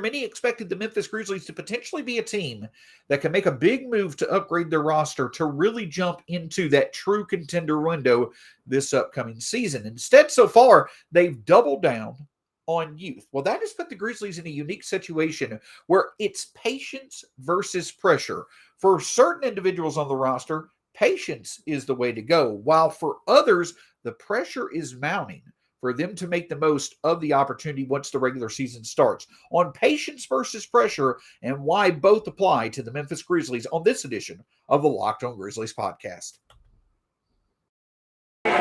many expected the Memphis Grizzlies to potentially be a team that can make a big move to upgrade their roster to really jump into that true contender window this upcoming season. Instead, so far, they've doubled down on youth. Well, that has put the Grizzlies in a unique situation where it's patience versus pressure. For certain individuals on the roster, patience is the way to go, while for others, the pressure is mounting for them to make the most of the opportunity once the regular season starts. On patience versus pressure and why both apply to the Memphis Grizzlies on this edition of the Locked On Grizzlies podcast. You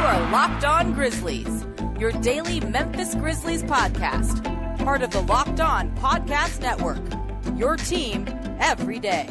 are Locked On Grizzlies, your daily Memphis Grizzlies podcast, part of the Locked On Podcast Network, your team every day.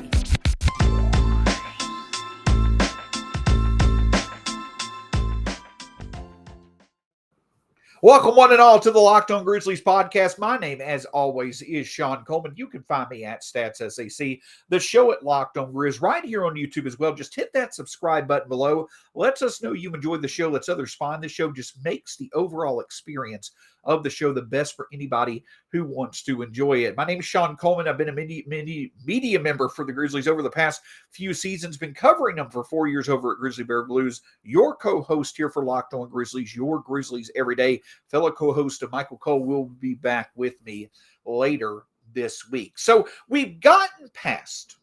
Welcome one and all to the Locked On Grizzlies podcast. My name, as always, is Shawn Coleman. You can find me at StatsSAC, the show at Locked On Grizz, right here on YouTube as well. Just hit that subscribe button below. Lets us know you enjoyed the show. Lets others find the show. Just makes the overall experience of the show the best for anybody who wants to enjoy it. My name is Shawn Coleman. I've been a media member for the Grizzlies over the past few seasons. Been covering them for 4 years over at Grizzly Bear Blues. Your co-host here for Locked On Grizzlies, your Grizzlies every day. Fellow co-host of Michael Cole will be back with me later this week. So we've gotten past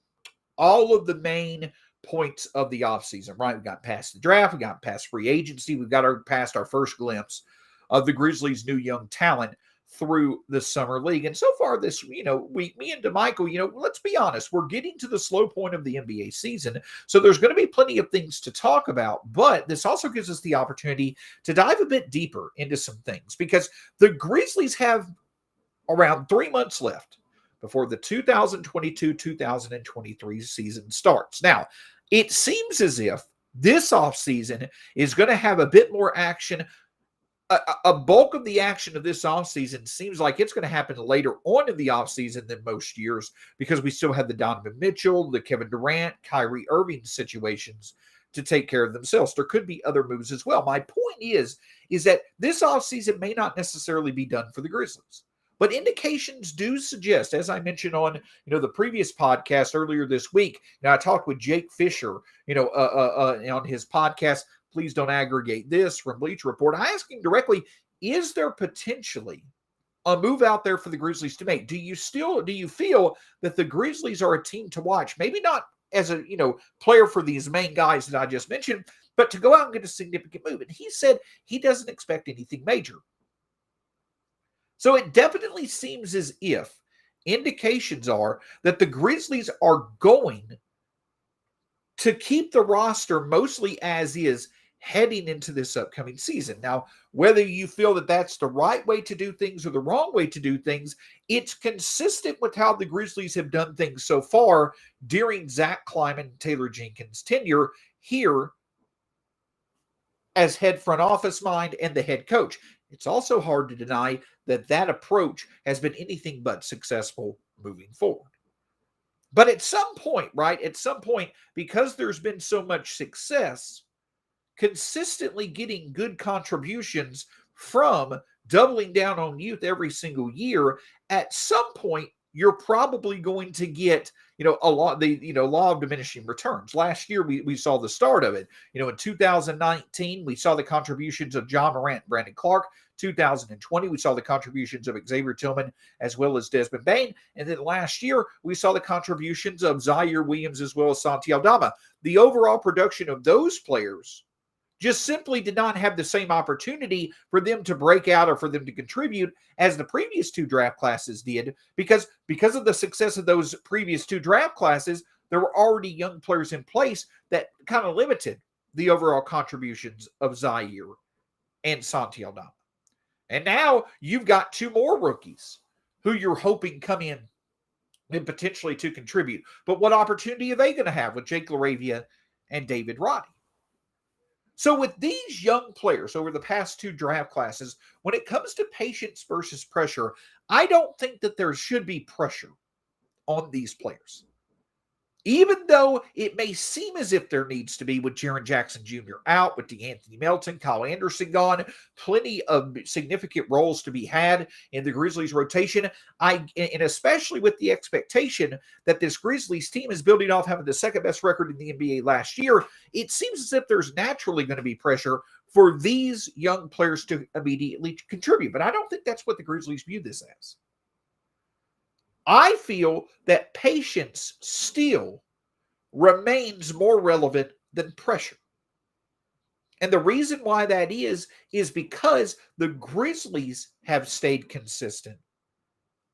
all of the main points of the offseason, right? We got past the draft. We got past free agency. We've got past our first glimpse of the Grizzlies' new young talent through the summer league. And so far this, me and DeMichael, let's be honest, we're getting to the slow point of the NBA season. So there's going to be plenty of things to talk about, but this also gives us the opportunity to dive a bit deeper into some things because the Grizzlies have around 3 months left before the 2022-2023 season starts. Now, it seems as if this offseason is going to have a bit more action. A bulk of the action of this offseason seems like it's going to happen later on in the offseason than most years because we still have the Donovan Mitchell, the Kevin Durant, Kyrie Irving situations to take care of themselves. There could be other moves as well. My point is that this offseason may not necessarily be done for the Grizzlies. But indications do suggest, as I mentioned on the previous podcast earlier this week, I talked with Jake Fisher, on his podcast, Please Don't Aggregate This from Bleacher Report. I asked him directly, is there potentially a move out there for the Grizzlies to make? Do you feel that the Grizzlies are a team to watch? Maybe not as a player for these main guys that I just mentioned, but to go out and get a significant move. And he said he doesn't expect anything major. So it definitely seems as if indications are that the Grizzlies are going to keep the roster mostly as is heading into this upcoming season. Now, whether you feel that that's the right way to do things or the wrong way to do things, it's consistent with how the Grizzlies have done things so far during Zach Kleiman and Taylor Jenkins' tenure here as head front office mind and the head coach. It's also hard to deny that approach has been anything but successful moving forward. But at some point, because there's been so much success, consistently getting good contributions from doubling down on youth every single year, at some point, you're probably going to get, law of diminishing returns. Last year, we saw the start of it. In 2019, we saw the contributions of John Morant and Brandon Clark. 2020, we saw the contributions of Xavier Tillman as well as Desmond Bane. And then last year, we saw the contributions of Zaire Williams as well as Santi Aldama. The overall production of those players just simply did not have the same opportunity for them to break out or for them to contribute as the previous two draft classes did, because of the success of those previous two draft classes, there were already young players in place that kind of limited the overall contributions of Zaire and Santi Aldama. And now you've got two more rookies who you're hoping come in and potentially to contribute. But what opportunity are they going to have with Jake LaRavia and David Roddy? So with these young players over the past two draft classes, when it comes to patience versus pressure, I don't think that there should be pressure on these players. Even though it may seem as if there needs to be, with Jaren Jackson Jr. out, with DeAnthony Melton, Kyle Anderson gone, plenty of significant roles to be had in the Grizzlies rotation. And especially with the expectation that this Grizzlies team is building off having the second best record in the NBA last year, it seems as if there's naturally going to be pressure for these young players to immediately contribute. But I don't think that's what the Grizzlies view this as. I feel that patience still remains more relevant than pressure. And the reason why that is because the Grizzlies have stayed consistent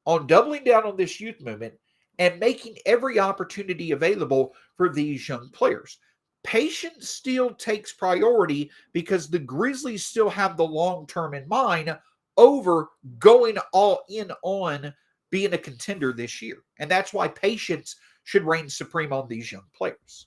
on doubling down on this youth movement and making every opportunity available for these young players. Patience still takes priority because the Grizzlies still have the long term in mind over going all in on being a contender this year. And that's why patience should reign supreme on these young players.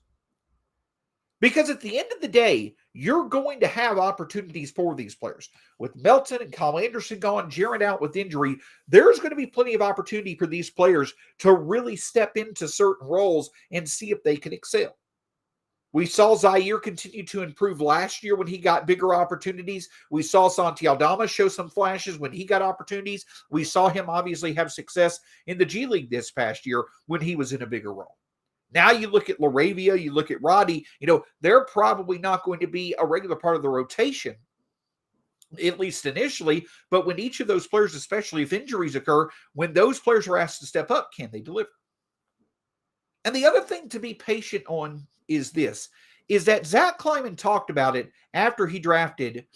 Because at the end of the day, you're going to have opportunities for these players. With Melton and Kyle Anderson gone, Jaren out with injury, there's going to be plenty of opportunity for these players to really step into certain roles and see if they can excel. We saw Zaire continue to improve last year when he got bigger opportunities. We saw Santi Aldama show some flashes when he got opportunities. We saw him obviously have success in the G League this past year when he was in a bigger role. Now you look at LaRavia, you look at Roddy, they're probably not going to be a regular part of the rotation, at least initially, but when each of those players, especially if injuries occur, when those players are asked to step up, can they deliver? And the other thing to be patient on is that Zach Kleiman talked about it after he drafted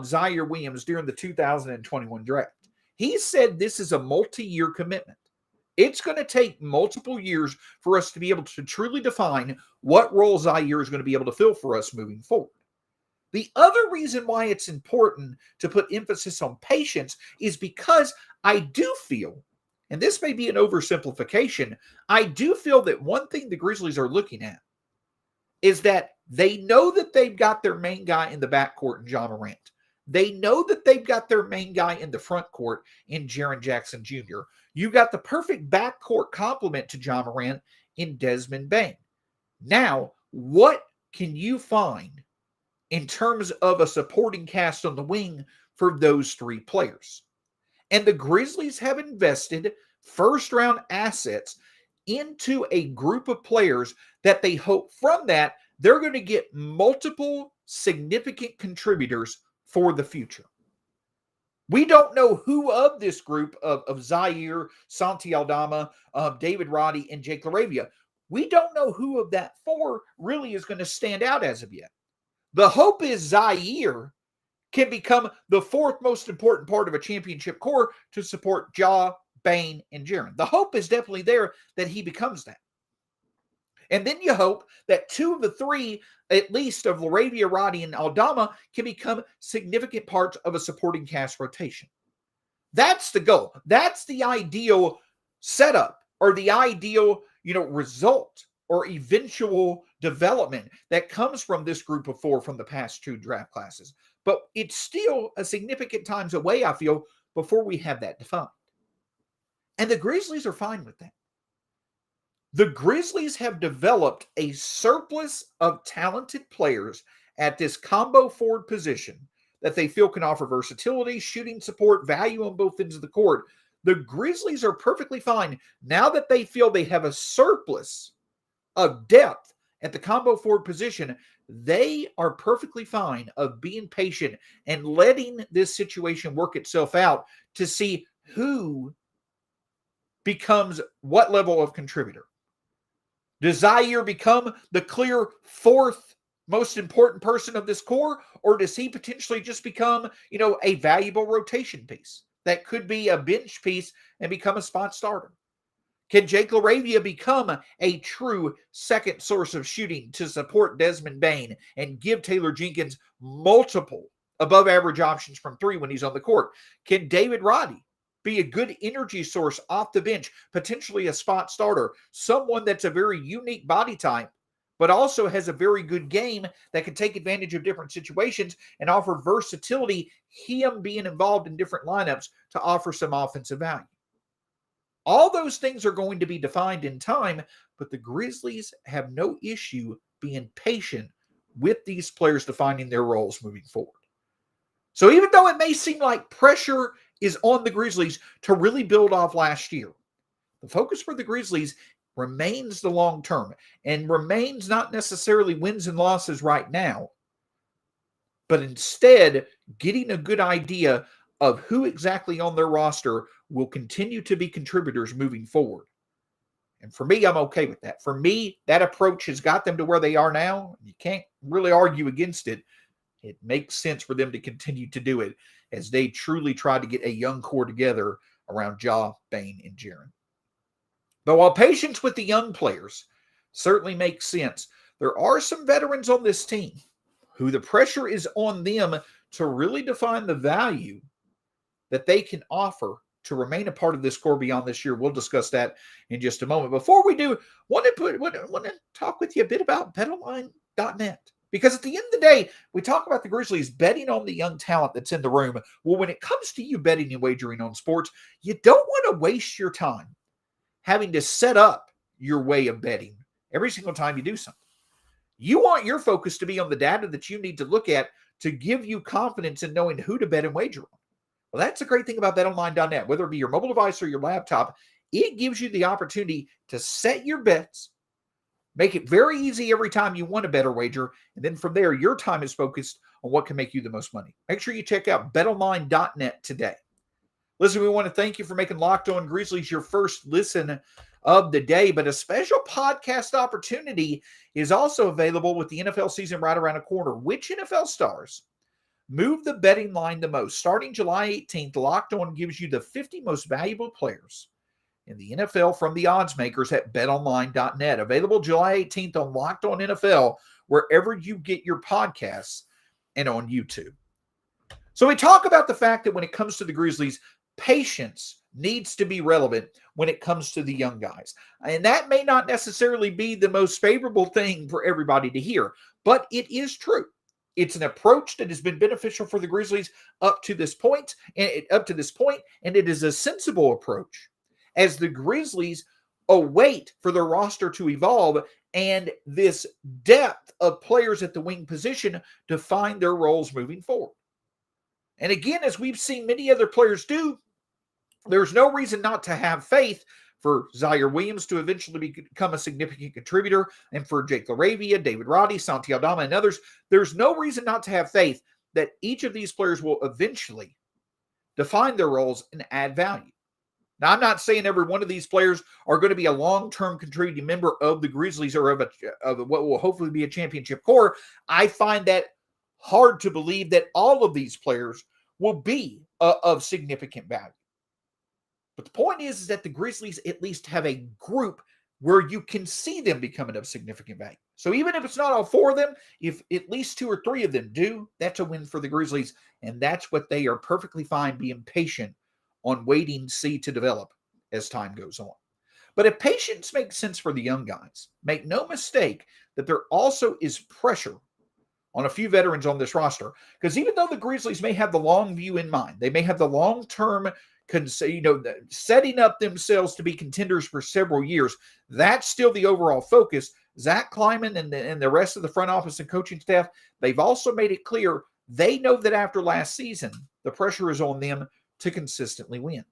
Zaire Williams during the 2021 draft. He said this is a multi-year commitment. It's going to take multiple years for us to be able to truly define what role Zaire is going to be able to fill for us moving forward. The other reason why it's important to put emphasis on patience is because I do feel, and this may be an oversimplification, I do feel that one thing the Grizzlies are looking at is that they know that they've got their main guy in the backcourt in John Morant. They know that they've got their main guy in the front court in Jaren Jackson Jr. You got the perfect backcourt complement to John Morant in Desmond Bane. Now, what can you find in terms of a supporting cast on the wing for those three players? And the Grizzlies have invested first-round assets into a group of players that they hope from that they're going to get multiple significant contributors for the future. We don't know who of this group of Zaire, Santi Aldama, David Roddy, and Jake LaRavia, we don't know who of that four really is going to stand out as of yet. The hope is Zaire can become the fourth most important part of a championship core to support Ja, Bane, and Jaren. The hope is definitely there that he becomes that. And then you hope that two of the three, at least of LaRavia, Roddy, and Aldama, can become significant parts of a supporting cast rotation. That's the goal. That's the ideal setup or the ideal, result or eventual development that comes from this group of four from the past two draft classes. But it's still a significant times away, I feel, before we have that defined. And the Grizzlies are fine with that. The Grizzlies have developed a surplus of talented players at this combo forward position that they feel can offer versatility, shooting support, value on both ends of the court. The Grizzlies are perfectly fine now that they feel they have a surplus of depth at the combo forward position. They are perfectly fine of being patient and letting this situation work itself out to see who becomes what level of contributor. Does Zaire become the clear fourth most important person of this core, or does he potentially just become, a valuable rotation piece that could be a bench piece and become a spot starter? Can Jake LaRavia become a true second source of shooting to support Desmond Bane and give Taylor Jenkins multiple above average options from three when he's on the court? Can David Roddy be a good energy source off the bench, potentially a spot starter, someone that's a very unique body type, but also has a very good game that can take advantage of different situations and offer versatility, him being involved in different lineups to offer some offensive value? All those things are going to be defined in time, but the Grizzlies have no issue being patient with these players defining their roles moving forward. So even though it may seem like pressure is on the Grizzlies to really build off last year, the focus for the Grizzlies remains the long term and remains not necessarily wins and losses right now, but instead getting a good idea of who exactly on their roster will continue to be contributors moving forward. And for me, I'm okay with that. For me, that approach has got them to where they are now. You can't really argue against it. It makes sense for them to continue to do it as they truly try to get a young core together around Ja, Bane, and Jaren. But while patience with the young players certainly makes sense, there are some veterans on this team who the pressure is on them to really define the value that they can offer to remain a part of this core beyond this year. We'll discuss that in just a moment. Before we do, want to talk with you a bit about BetOnline.net. Because at the end of the day, we talk about the Grizzlies betting on the young talent that's in the room. Well, when it comes to you betting and wagering on sports, you don't want to waste your time having to set up your way of betting every single time you do something. You want your focus to be on the data that you need to look at to give you confidence in knowing who to bet and wager on. Well, that's the great thing about BetOnline.net. Whether it be your mobile device or your laptop, it gives you the opportunity to set your bets, make it very easy every time you want to bet or wager, and then from there, your time is focused on what can make you the most money. Make sure you check out BetOnline.net today. Listen, we want to thank you for making Locked On Grizzlies your first listen of the day, but a special podcast opportunity is also available with the NFL season right around the corner. Which NFL stars move the betting line the most? Starting July 18th, Locked On gives you the 50 most valuable players in the NFL from the odds makers at betonline.net. Available July 18th on Locked On NFL, wherever you get your podcasts and on YouTube. So we talk about the fact that when it comes to the Grizzlies, patience needs to be relevant when it comes to the young guys. And that may not necessarily be the most favorable thing for everybody to hear, but it is true. It's an approach that has been beneficial for the Grizzlies up to this point, and it is a sensible approach as the Grizzlies await for their roster to evolve and this depth of players at the wing position to find their roles moving forward. And again, as we've seen many other players do, there's no reason not to have faith for Zaire Williams to eventually become a significant contributor, and for Jake LaRavia, David Roddy, Santi Aldama, and others. There's no reason not to have faith that each of these players will eventually define their roles and add value. Now, I'm not saying every one of these players are going to be a long-term contributing member of the Grizzlies or of what will hopefully be a championship core. I find that hard to believe that all of these players will be of significant value. But the point is that the Grizzlies at least have a group where you can see them becoming of significant value. So even if it's not all four of them, if at least two or three of them do, that's a win for the Grizzlies. And that's what they are perfectly fine being patient on waiting to see to develop as time goes on. But if patience makes sense for the young guys, make no mistake that there also is pressure on a few veterans on this roster. Because even though the Grizzlies may have the long view in mind, they may have the long-term setting up themselves to be contenders for several years, that's still the overall focus. Zach Kleiman and the rest of the front office and coaching staff, they've also made it clear they know that after last season, the pressure is on them to consistently win.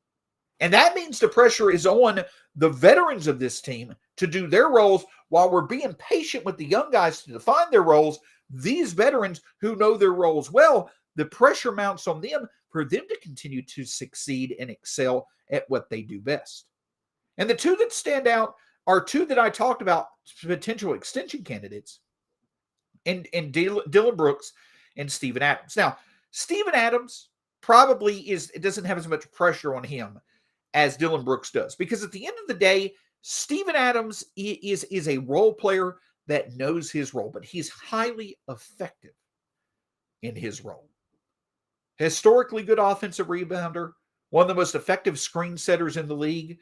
And that means the pressure is on the veterans of this team to do their roles while we're being patient with the young guys to define their roles. These veterans who know their roles well, the pressure mounts on them for them to continue to succeed and excel at what they do best. And the two that stand out are two that I talked about, potential extension candidates, and Dillon Brooks and Steven Adams. Now, Steven Adams it doesn't have as much pressure on him as Dillon Brooks does, because at the end of the day, Steven Adams is a role player that knows his role, but he's highly effective in his role. Historically good offensive rebounder, one of the most effective screen setters in the league,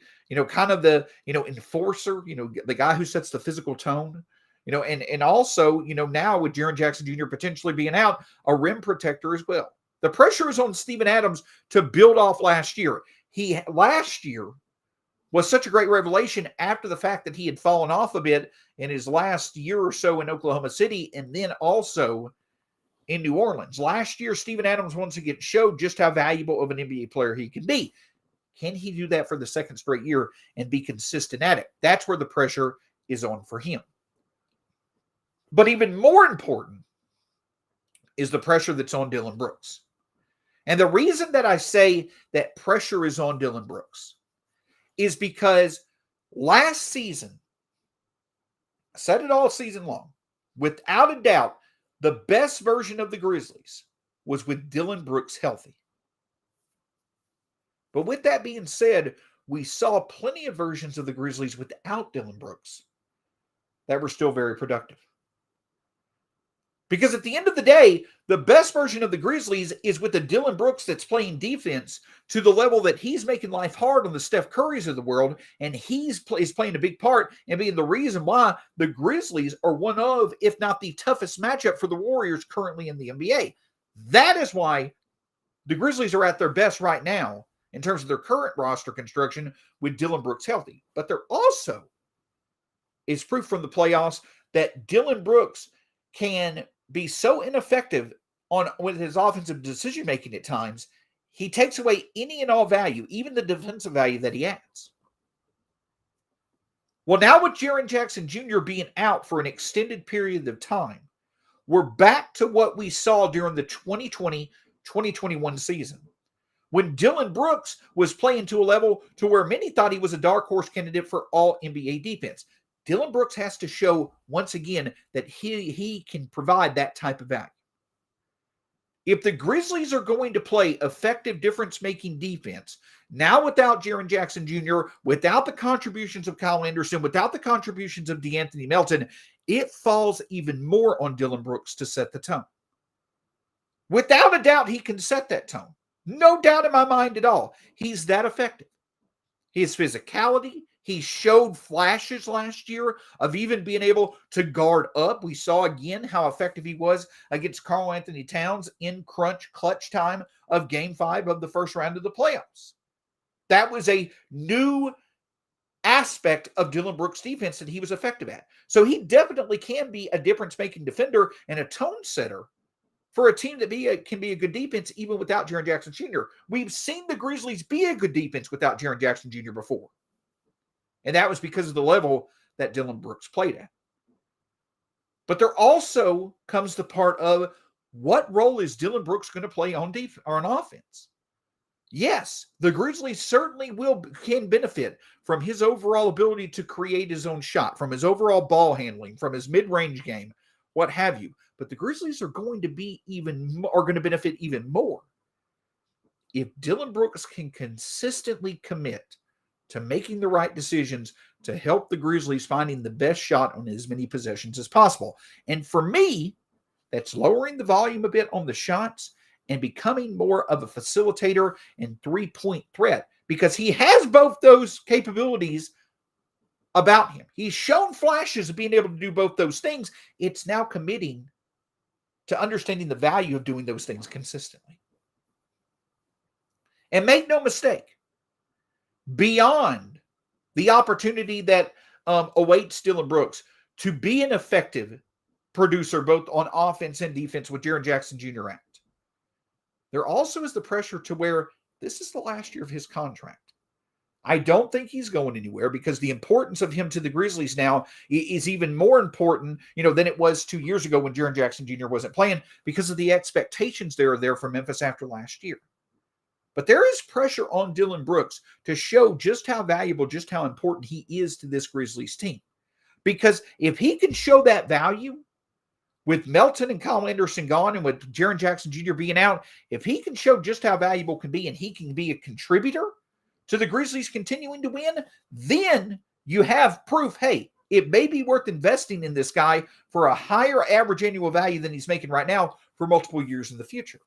kind of the, enforcer, the guy who sets the physical tone, and also, now with Jaren Jackson Jr. potentially being out, a rim protector as well. The pressure is on Steven Adams to build off last year. Last year was such a great revelation after the fact that he had fallen off a bit in his last year or so in Oklahoma City and then also in New Orleans. Last year, Steven Adams once again showed just how valuable of an NBA player he can be. Can he do that for the second straight year and be consistent at it? That's where the pressure is on for him. But even more important is the pressure that's on Dillon Brooks. And the reason that I say that pressure is on Dillon Brooks is because last season, I said it all season long, without a doubt, the best version of the Grizzlies was with Dillon Brooks healthy. But with that being said, we saw plenty of versions of the Grizzlies without Dillon Brooks that were still very productive. Because at the end of the day, the best version of the Grizzlies is with the Dillon Brooks that's playing defense to the level that he's making life hard on the Steph Currys of the world, and is playing a big part and being the reason why the Grizzlies are one of, if not the toughest matchup for the Warriors currently in the NBA. That is why the Grizzlies are at their best right now in terms of their current roster construction with Dillon Brooks healthy. But there also is proof from the playoffs that Dillon Brooks can be so ineffective with his offensive decision-making at times, he takes away any and all value, even the defensive value that he adds. Well, now with Jaren Jackson Jr. being out for an extended period of time, we're back to what we saw during the 2020-2021 season, when Dillon Brooks was playing to a level to where many thought he was a dark horse candidate for all NBA defense. Dillon Brooks has to show once again that he can provide that type of value. If the Grizzlies are going to play effective difference-making defense, now without Jaren Jackson Jr., without the contributions of Kyle Anderson, without the contributions of DeAnthony Melton, it falls even more on Dillon Brooks to set the tone. Without a doubt, he can set that tone. No doubt in my mind at all. He's that effective. His physicality, he showed flashes last year of even being able to guard up. We saw again how effective he was against Karl Anthony Towns in clutch time of Game 5 of the first round of the playoffs. That was a new aspect of Dillon Brooks' defense that he was effective at. So he definitely can be a difference-making defender and a tone setter for a team that can be a good defense even without Jaren Jackson Jr. We've seen the Grizzlies be a good defense without Jaren Jackson Jr. before. And that was because of the level that Dillon Brooks played at. But there also comes the part of what role is Dillon Brooks going to play on defense or on offense? Yes, the Grizzlies certainly can benefit from his overall ability to create his own shot, from his overall ball handling, from his mid-range game, what have you. But the Grizzlies are going to benefit even more if Dillon Brooks can consistently commit to making the right decisions to help the Grizzlies finding the best shot on as many possessions as possible. And for me, that's lowering the volume a bit on the shots and becoming more of a facilitator and three-point threat, because he has both those capabilities about him. He's shown flashes of being able to do both those things. It's now committing to understanding the value of doing those things consistently. And make no mistake, beyond the opportunity that awaits Dillon Brooks to be an effective producer both on offense and defense with Jaren Jackson Jr. out, there also is the pressure to where this is the last year of his contract. I don't think he's going anywhere, because the importance of him to the Grizzlies now is even more important, than it was 2 years ago when Jaren Jackson Jr. wasn't playing, because of the expectations that are there for Memphis after last year. But there is pressure on Dillon Brooks to show just how valuable, just how important he is to this Grizzlies team. Because if he can show that value with Melton and Kyle Anderson gone and with Jaren Jackson Jr. being out, if he can show just how valuable can be and he can be a contributor to the Grizzlies continuing to win, then you have proof, hey, it may be worth investing in this guy for a higher average annual value than he's making right now for multiple years in the future.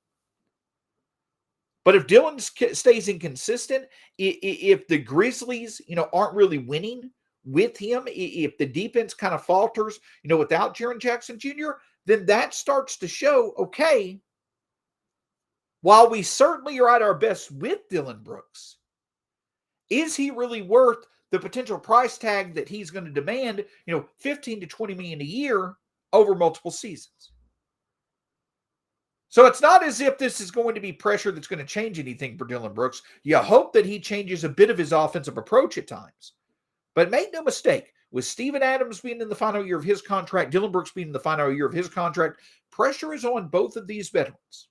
But if Dillon stays inconsistent, if the Grizzlies, aren't really winning with him, if the defense kind of falters, without Jaren Jackson Jr., then that starts to show, okay, while we certainly are at our best with Dillon Brooks, Is he really worth the potential price tag that he's going to demand, 15 to 20 million a year over multiple seasons? So it's not as if this is going to be pressure that's going to change anything for Dillon Brooks. You hope that he changes a bit of his offensive approach at times. But make no mistake, with Steven Adams being in the final year of his contract, Dillon Brooks being in the final year of his contract, pressure is on both of these veterans.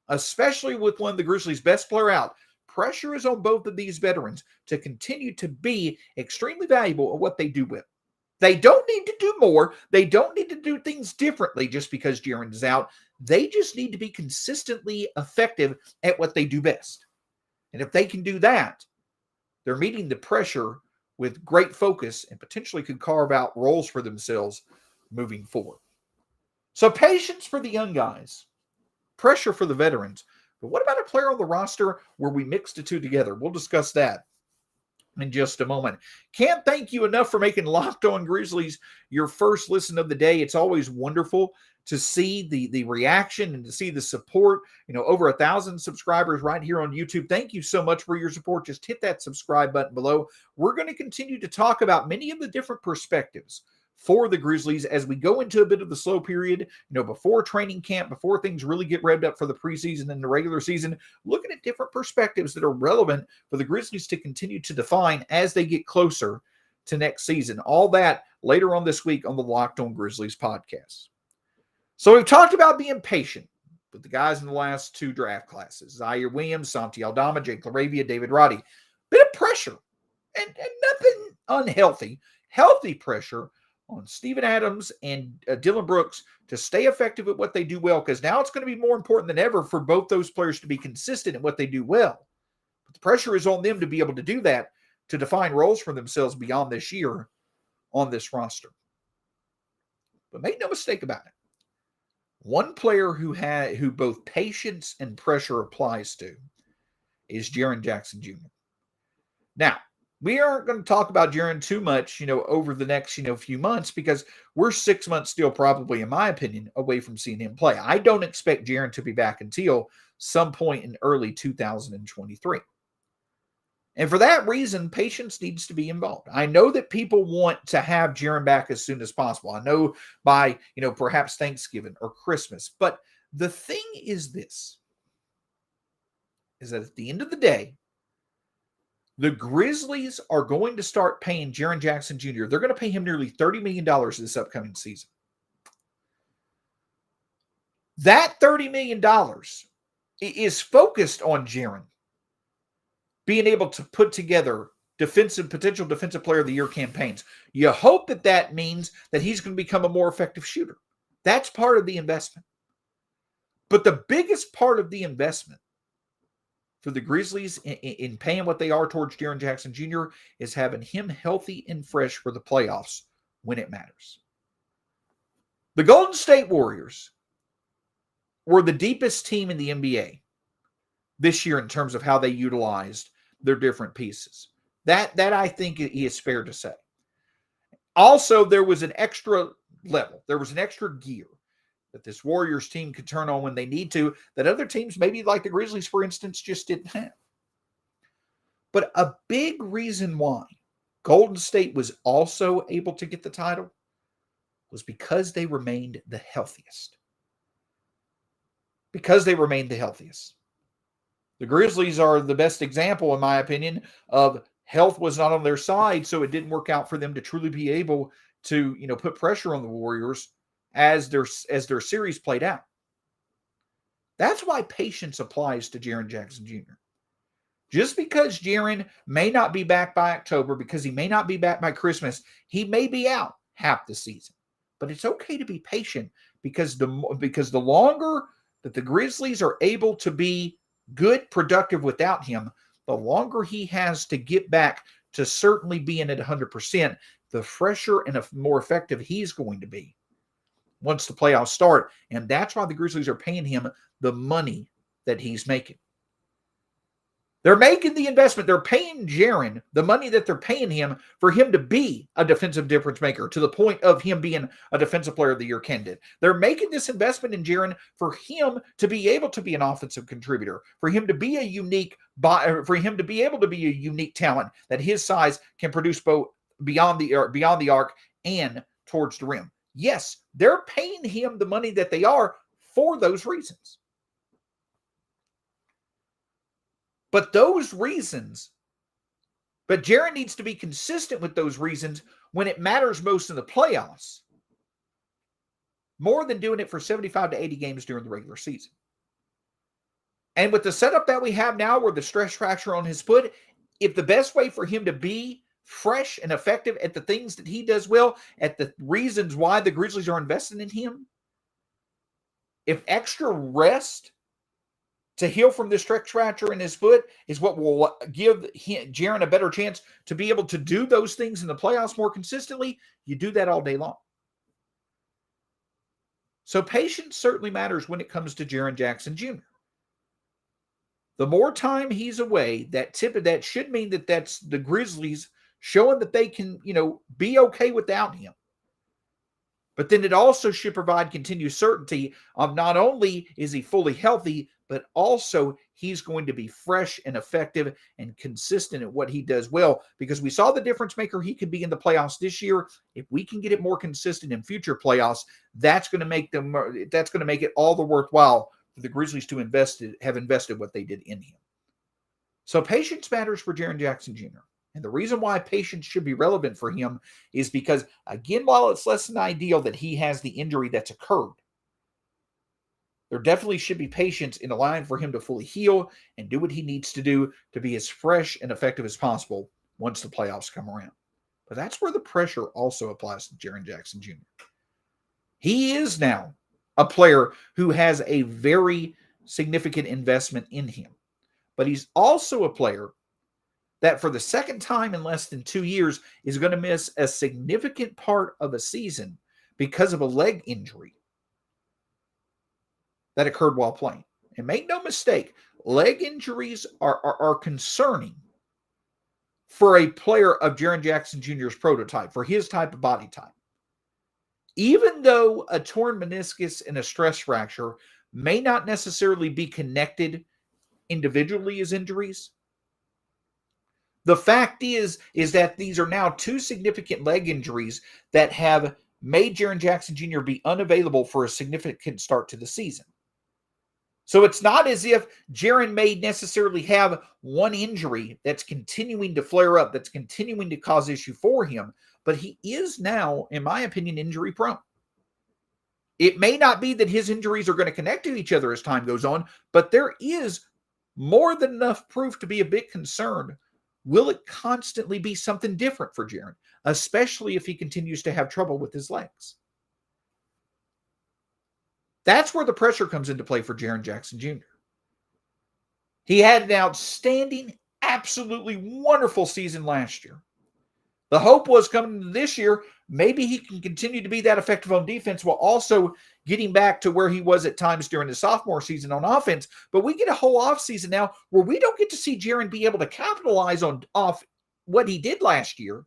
Especially with one of the Grizzlies' best player out, pressure is on both of these veterans to continue to be extremely valuable at what they do well. They don't need to do more. They don't need to do things differently just because Jaren is out. They just need to be consistently effective at what they do best. And if they can do that, they're meeting the pressure with great focus and potentially could carve out roles for themselves moving forward. So patience for the young guys, pressure for the veterans. But what about a player on the roster where we mix the two together? We'll discuss that in just a moment. Can't thank you enough for making Locked On Grizzlies your first listen of the day. It's always wonderful to see the reaction and to see the support. Over 1,000 subscribers right here on YouTube. Thank you so much for your support. Just hit that subscribe button below. We're going to continue to talk about many of the different perspectives for the Grizzlies as we go into a bit of the slow period, before training camp, before things really get revved up for the preseason and the regular season, looking at different perspectives that are relevant for the Grizzlies to continue to define as they get closer to next season. All that later on this week on the Locked On Grizzlies podcast. So we've talked about being patient with the guys in the last two draft classes: Zaire Williams, Santi Aldama, Jake LaRavia, David Roddy. Bit of pressure and nothing unhealthy. Healthy pressure on Steven Adams and Dillon Brooks to stay effective at what they do well, because now it's going to be more important than ever for both those players to be consistent at what they do well. But the pressure is on them to be able to do that, to define roles for themselves beyond this year on this roster. But make no mistake about it. One player who both patience and pressure applies to is Jaren Jackson Jr. Now, we aren't going to talk about Jaren too much, over the next, few months, because we're 6 months still probably, in my opinion, away from seeing him play. I don't expect Jaren to be back until some point in early 2023. And for that reason, patience needs to be involved. I know that people want to have Jaren back as soon as possible. I know by, perhaps Thanksgiving or Christmas. But the thing is this, is that at the end of the day, the Grizzlies are going to start paying Jaren Jackson Jr. They're going to pay him nearly $30 million this upcoming season. That $30 million is focused on Jaren being able to put together potential defensive player of the year campaigns. You hope that means that he's going to become a more effective shooter. That's part of the investment. But the biggest part of the investment for the Grizzlies in paying what they are towards Jaren Jackson Jr. is having him healthy and fresh for the playoffs when it matters. The Golden State Warriors were the deepest team in the NBA this year in terms of how they utilized their different pieces. That I think is fair to say. Also, there was an extra level. There was an extra gear that this Warriors team could turn on when they need to, that other teams, maybe like the Grizzlies, for instance, just didn't have. But a big reason why Golden State was also able to get the title was because they remained the healthiest. Because they remained the healthiest. The Grizzlies are the best example, in my opinion, of health was not on their side, so it didn't work out for them to truly be able to, put pressure on the Warriors as their series played out. That's why patience applies to Jaren Jackson Jr. Just because Jaren may not be back by October, because he may not be back by Christmas, he may be out half the season. But it's okay to be patient, because the longer that the Grizzlies are able to be good, productive without him, the longer he has to get back to certainly being at 100%, the fresher and more effective he's going to be once the playoffs start. And that's why the Grizzlies are paying him the money that he's making. They're making the investment. They're paying Jaren the money that they're paying him for him to be a defensive difference maker to the point of him being a defensive player of the year candidate. They're making this investment in Jaren for him to be able to be an offensive contributor, for him to be a unique, for him to be able to be a unique talent that his size can produce both beyond the arc and towards the rim. Yes, they're paying him the money that they are for those reasons. But Jaren needs to be consistent with those reasons when it matters most in the playoffs, more than doing it for 75 to 80 games during the regular season. And with the setup that we have now, where the stress fracture on his foot, if the best way for him to be fresh and effective at the things that he does well, at the reasons why the Grizzlies are investing in him, if extra rest to heal from this stress fracture in his foot is what will give Jaren a better chance to be able to do those things in the playoffs more consistently, you do that all day long. So patience certainly matters when it comes to Jaren Jackson Jr. The more time he's away, that should mean that that's the Grizzlies showing that they can, be okay without him. But then it also should provide continued certainty of not only is he fully healthy, but also he's going to be fresh and effective and consistent at what he does well, because we saw the difference maker he could be in the playoffs this year. If we can get it more consistent in future playoffs, that's going to make it all the worthwhile for the Grizzlies to have invested what they did in him. So patience matters for Jaren Jackson Jr. And the reason why patience should be relevant for him is because, again, while it's less than ideal that he has the injury that's occurred, there definitely should be patience in the line for him to fully heal and do what he needs to do to be as fresh and effective as possible once the playoffs come around. But that's where the pressure also applies to Jaren Jackson Jr. He is now a player who has a very significant investment in him. But he's also a player that for the second time in less than 2 years is going to miss a significant part of a season because of a leg injury that occurred while playing. And make no mistake, leg injuries are concerning for a player of Jaren Jackson Jr.'s prototype, for his type of body type. Even though a torn meniscus and a stress fracture may not necessarily be connected individually as injuries, the fact is that these are now two significant leg injuries that have made Jaren Jackson Jr. be unavailable for a significant start to the season. So it's not as if Jaren may necessarily have one injury that's continuing to flare up, that's continuing to cause issue for him, but he is now, in my opinion, injury prone. It may not be that his injuries are going to connect to each other as time goes on, but there is more than enough proof to be a bit concerned. Will it constantly be something different for Jaren, especially if he continues to have trouble with his legs? That's where the pressure comes into play for Jaren Jackson Jr. He had an outstanding, absolutely wonderful season last year. The hope was coming into this year, maybe he can continue to be that effective on defense while also getting back to where he was at times during the sophomore season on offense. But we get a whole offseason now where we don't get to see Jaren be able to capitalize off what he did last year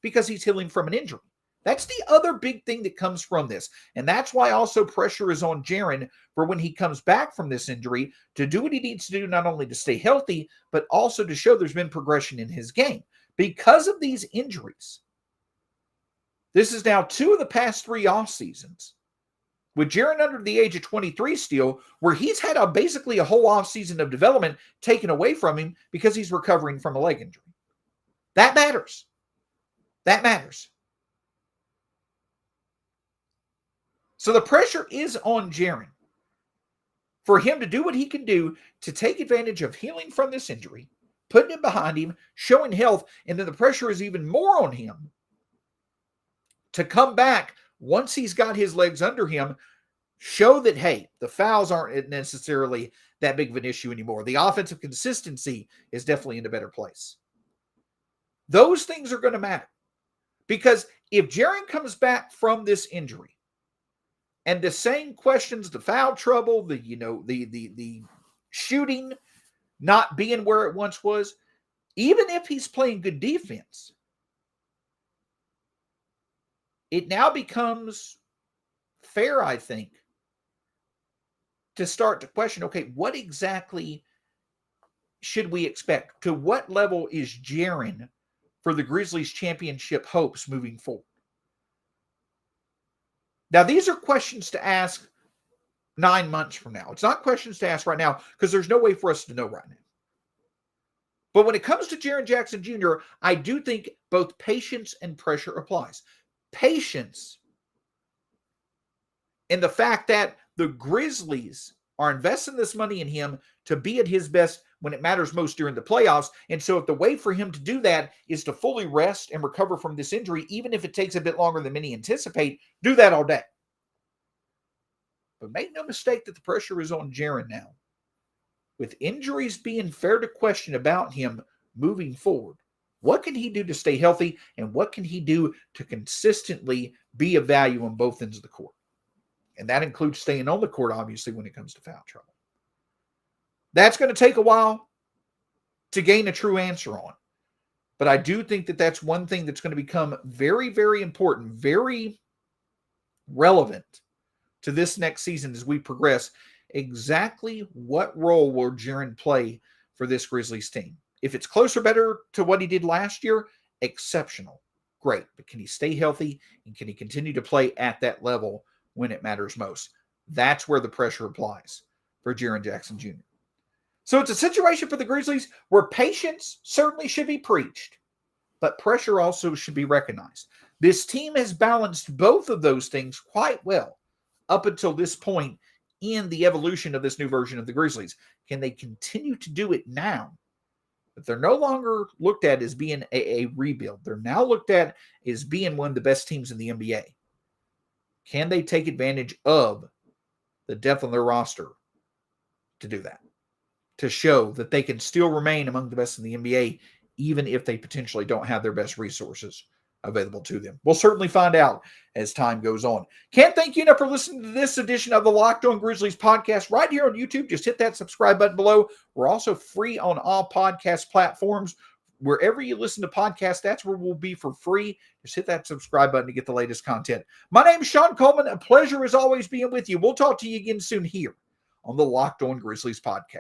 because he's healing from an injury. That's the other big thing that comes from this. And that's why also pressure is on Jaren for when he comes back from this injury to do what he needs to do, not only to stay healthy, but also to show there's been progression in his game. Because of these injuries, this is now 2 of the past 3 off seasons, with Jaren under the age of 23 still, where he's had basically a whole off season of development taken away from him because he's recovering from a leg injury. That matters. That matters. So the pressure is on Jaren for him to do what he can do to take advantage of healing from this injury, putting it behind him, showing health, and then the pressure is even more on him to come back once he's got his legs under him, show that, hey, the fouls aren't necessarily that big of an issue anymore. The offensive consistency is definitely in a better place. Those things are going to matter. Because if Jaren comes back from this injury, and the same questions, the foul trouble, the shooting, not being where it once was, even if he's playing good defense, it now becomes fair, I think, to start to question, okay, what exactly should we expect? To what level is Jaren for the Grizzlies championship hopes moving forward? Now, these are questions to ask 9 months from now. It's not questions to ask right now because there's no way for us to know right now. But when it comes to Jaren Jackson Jr., I do think both patience and pressure applies. Patience in the fact that the Grizzlies are investing this money in him to be at his best when it matters most during the playoffs. And so if the way for him to do that is to fully rest and recover from this injury, even if it takes a bit longer than many anticipate, do that all day. But make no mistake that the pressure is on Jaren now. With injuries being fair to question about him moving forward, what can he do to stay healthy, and what can he do to consistently be of value on both ends of the court? And that includes staying on the court, obviously, when it comes to foul trouble. That's going to take a while to gain a true answer on. But I do think that that's one thing that's going to become very, very important, very relevant to this next season as we progress. Exactly what role will Jaren play for this Grizzlies team? If it's close or better to what he did last year, exceptional. Great. But can he stay healthy, and can he continue to play at that level when it matters most? That's where the pressure applies for Jaren Jackson Jr. So it's a situation for the Grizzlies where patience certainly should be preached, but pressure also should be recognized. This team has balanced both of those things quite well up until this point in the evolution of this new version of the Grizzlies. Can they continue to do it now? But they're no longer looked at as being a rebuild. They're now looked at as being one of the best teams in the NBA. Can they take advantage of the depth on their roster to do that? To show that they can still remain among the best in the NBA, even if they potentially don't have their best resources available to them. We'll certainly find out as time goes on. Can't thank you enough for listening to this edition of the Locked On Grizzlies podcast right here on YouTube. Just hit that subscribe button below. We're also free on all podcast platforms. Wherever you listen to podcasts, that's where we'll be for free. Just hit that subscribe button to get the latest content. My name is Shawn Coleman. A pleasure as always being with you. We'll talk to you again soon here on the Locked On Grizzlies podcast.